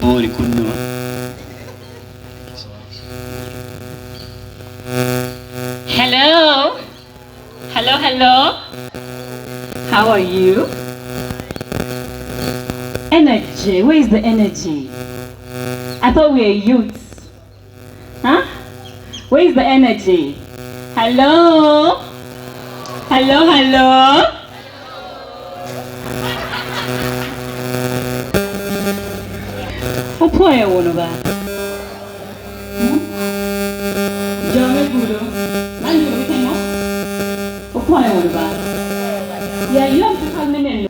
Ori kunno. Hello? Hello, hello? How are you? Energy, where is the energy? I thought we were youths. Huh? Where is the energy? Hello? Hello, hello? What point you want to yeah, you have to come in.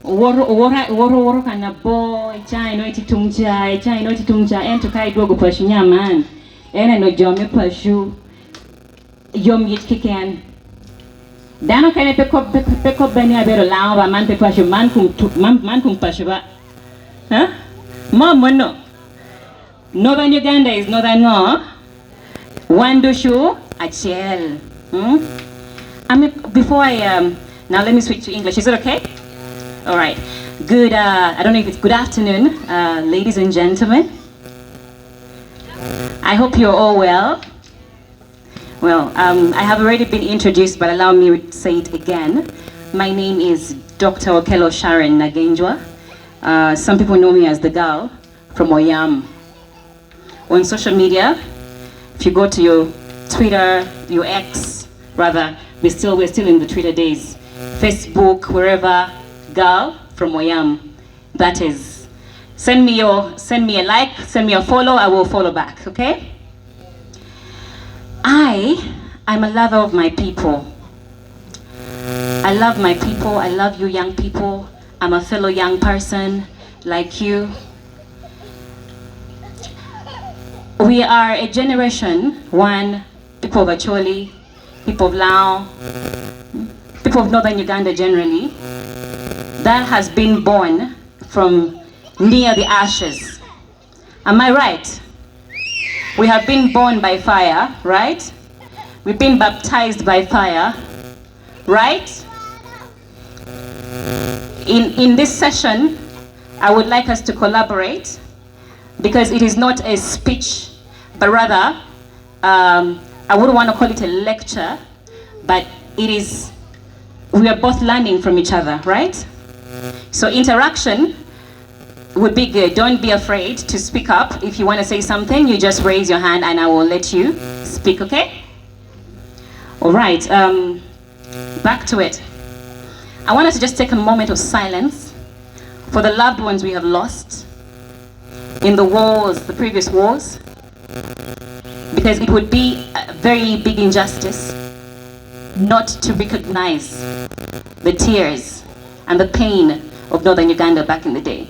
Woro kana boy, chai no ititungja, and to kai dogo pashinya man. And I know Jomi Pashu, Yom Yit Kikan. Dano can I pick up Benny Abero Lava, man Pashu, man kum Pashuba. Huh? Mom, no. Northern Uganda is northern no. Wandushu, a chill. I mean, before I now let me switch to English. Is it okay? All right. Good. I don't know if it's good afternoon, ladies and gentlemen. I hope you're all well. Well, I have already been introduced, but allow me to say it again. My name is Dr. Okello Sharon Nagenjwa. Some people know me as the girl from Oyam. On social media, if you go to your Twitter, your X, rather, we're still in the Twitter days. Facebook, wherever, girl from Oyam. That is. Send me a like, send me a follow, I will follow back, okay? I'm a lover of my people. I love my people, I love you young people. I'm a fellow young person like you. We are a generation, one, people of Acholi, people of Lao, people of Northern Uganda generally, that has been born from near the ashes. Am I right? We have been born by fire, right? We've been baptized by fire, right? In this session, I would like us to collaborate because it is not a speech, but rather, I wouldn't want to call it a lecture, but it is, we are both learning from each other, right? So interaction would be good. Don't be afraid to speak up. If you want to say something, you just raise your hand and I will let you speak, okay? All right, back to it. I want us to just take a moment of silence for the loved ones we have lost in the wars, the previous wars, because it would be a very big injustice not to recognize the tears and the pain of Northern Uganda back in the day.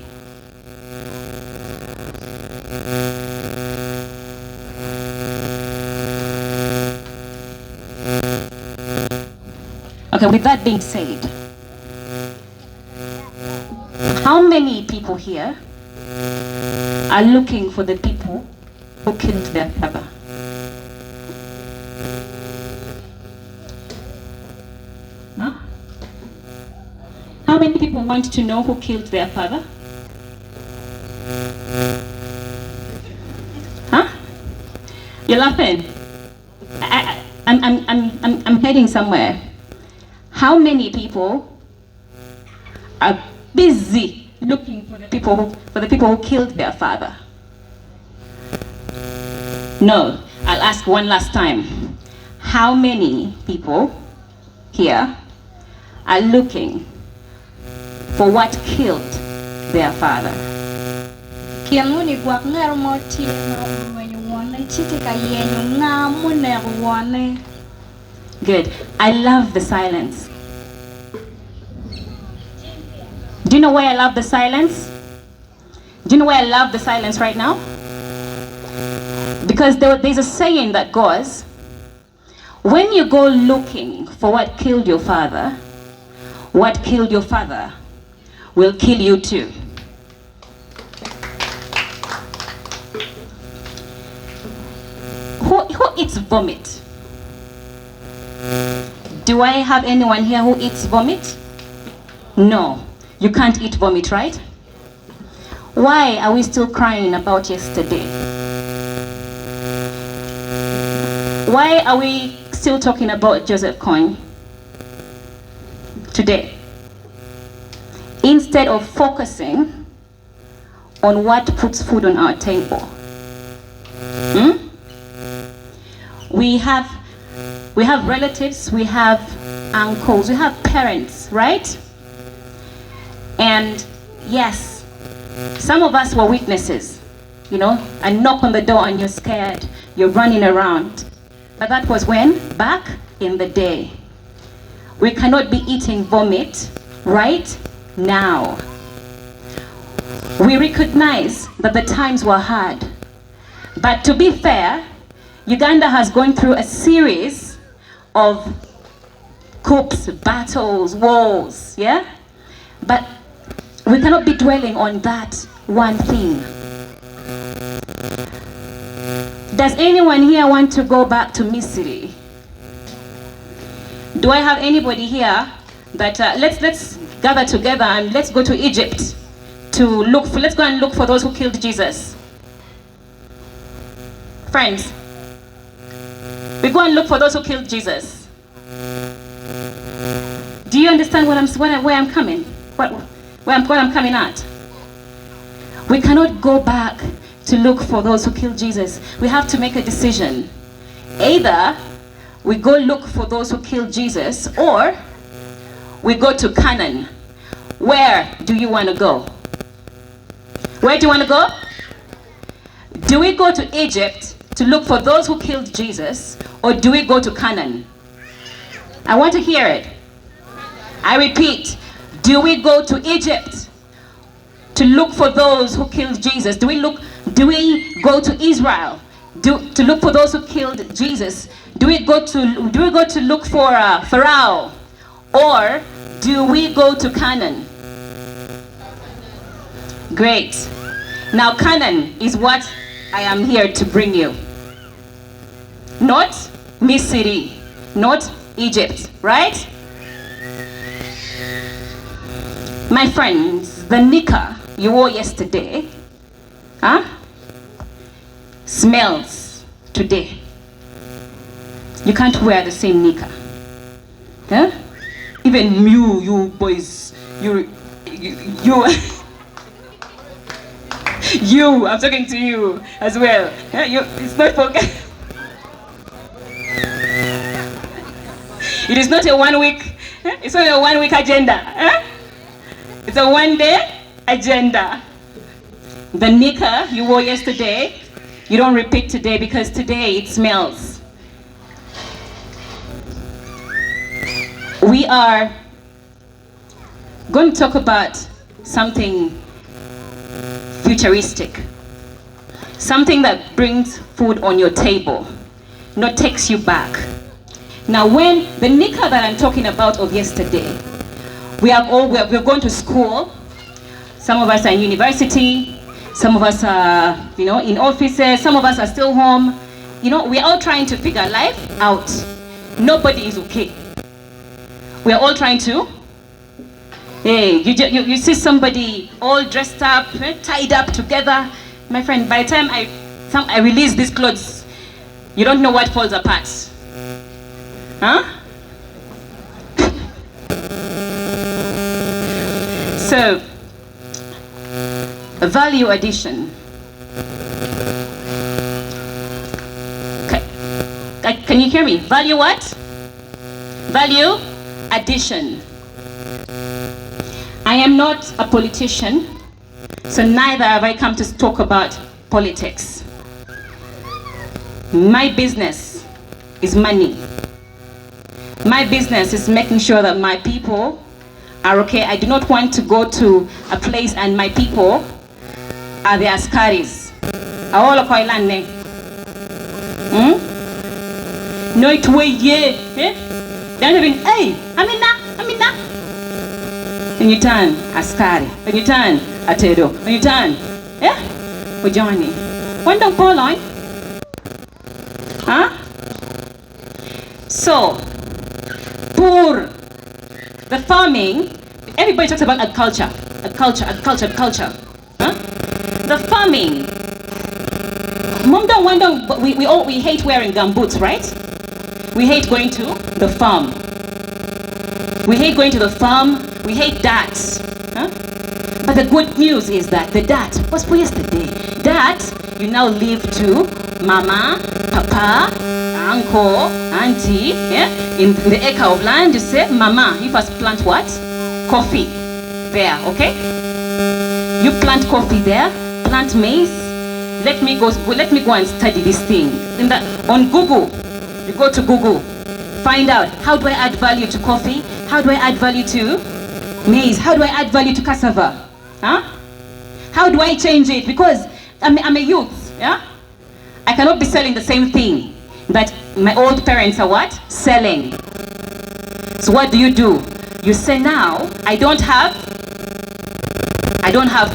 Okay, with that being said, how many people here are looking for the people who killed their father? Huh? How many people want to know who killed their father? Huh? You're laughing. I'm heading somewhere. How many people are busy looking for the people who killed their father? No, I'll ask one last time. How many people here are looking for what killed their father? Good. I love the silence. Do you know why I love the silence? Do you know why I love the silence right now? Because there's a saying that goes, when you go looking for what killed your father will kill you too. Who eats vomit? Do I have anyone here who eats vomit? No, you can't eat vomit, right? Why are we still crying about yesterday? Why are we still talking about Joseph Coin today, instead of focusing on what puts food on our table? We have relatives, we have uncles, we have parents, right? And yes, some of us were witnesses, you know, a knock on the door and you're scared, you're running around. But that was when? Back in the day. We cannot be eating vomit right now. We recognize that the times were hard. But to be fair, Uganda has gone through a series of coups, battles, wars, yeah? But we cannot be dwelling on that one thing. Does anyone here want to go back to Missouri? Do I have anybody here that let's gather together and let's go to Egypt to look for, let's go and look for those who killed Jesus. Friends, we go and look for those who killed Jesus. Do you understand where I'm coming? Where I'm coming at? We cannot go back to look for those who killed Jesus. We have to make a decision. Either we go look for those who killed Jesus, or we go to Canaan. Where do you want to go? Where do you want to go? Do we go to Egypt to look for those who killed Jesus, or do we go to Canaan? I want to hear it. I repeat, do we go to Egypt to look for those who killed Jesus? Do we go to Israel to look for those who killed Jesus? Do we go to look for Pharaoh, or do we go to Canaan? Great. Now Canaan is what I am here to bring you. Not Missouri, not Egypt, right? My friends, the nika you wore yesterday, smells today. You can't wear the same nika. Huh? Even you boys, you you, I'm talking to you as well. It's not for it is not a 1 week, it's not a 1 week agenda. It's a 1 day agenda. The nika you wore yesterday, you don't repeat today, because today it smells. We are going to talk about something futuristic. Something that brings food on your table, not takes you back. Now, when the nika that I'm talking about of yesterday, we're going to school. Some of us are in university, some of us are, in offices, some of us are still home. We're all trying to figure life out. Nobody is okay. We're all trying to. Hey, you see somebody all dressed up, tied up together. My friend, by the time I release these clothes, you don't know what falls apart. Huh? So, value addition. Can you hear me? Value what? Value addition. I am not a politician, so neither have I come to talk about politics. My business is money. My business is making sure that my people are okay. I do not want to go to a place and my people are the askaris. All of Ireland. No, it way, yeah. They're not even, hey, Amina. And you turn askari, and you turn atedo, and you turn, Ujani. One don't fall on. Huh? So, for the farming, everybody talks about agriculture. Huh? the farming. Mom, don't wonder, but we hate wearing gumboots, right? We hate going to the farm. We hate going to the farm. We hate darts. Huh? But the good news is that the dart was for yesterday. Dart, you now live to mama, papa, uncle, auntie. Yeah? In the acre of land, you say, mama, you first plant what? Coffee. There, okay? You plant coffee there, plant maize. Let me go and study this thing. On Google, you go to Google, find out how do I add value to coffee? How do I add value to maize? How do I add value to cassava? Huh? How do I change it? Because I'm a youth, yeah? I cannot be selling the same thing that my old parents are what? Selling. So what do? You say now, I don't have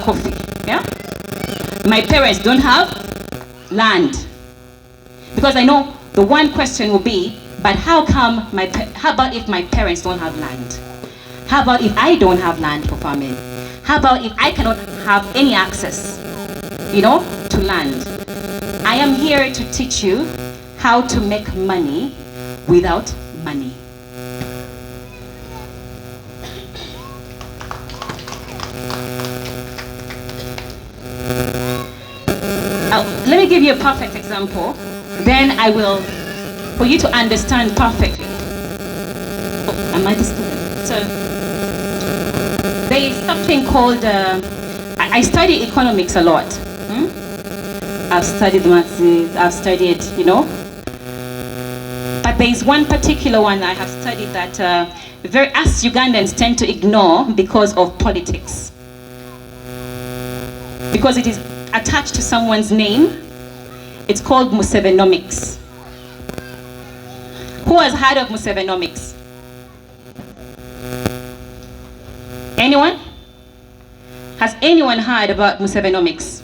coffee, yeah? My parents don't have land. Because I know the one question will be, but how about if my parents don't have land? How about if I don't have land for farming? How about if I cannot have any access, to land? I am here to teach you how to make money without money. Let me give you a perfect example. Then I will, for you to understand perfectly. Oh, am I disconnected? So, there is something called, I study economics a lot. I've studied maths, I've studied, But there is one particular one I have studied that us Ugandans tend to ignore because of politics. Because it is attached to someone's name. It's called Musevenomics. Who has heard of Musevenomics? Anyone? Has anyone heard about Musevenomics?